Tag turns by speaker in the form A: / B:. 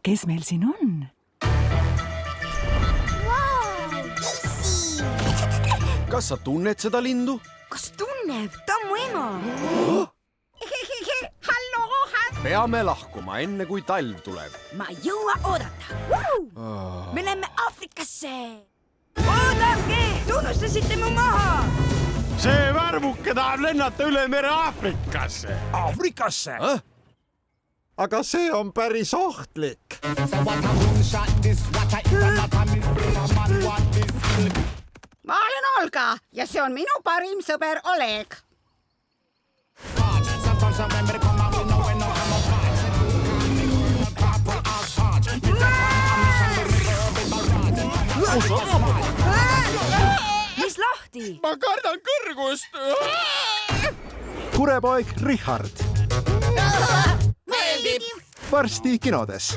A: Kes meil siin on?
B: Kas sa tunned seda lindu?
C: Kas tunneb? Ta on mu ema. Hallo,
B: Peame lahkuma enne, kui talv tuleb.
C: ma ei jõua oodata. Me läheme Aafrikasse. Oodake, tunnustasite mu maha.
D: See värvuke tahab lennata üle mere Aafrikasse.
B: Aafrikasse?
D: Aga see on päris ohtlik.
E: Ma olen Olga ja see on minu parim sõber Oleg.
C: Mis lahti?
D: Ma kardan kõrgust.
F: Kurepoeg Richard.
E: Meeldib!
F: Varsti kinodes.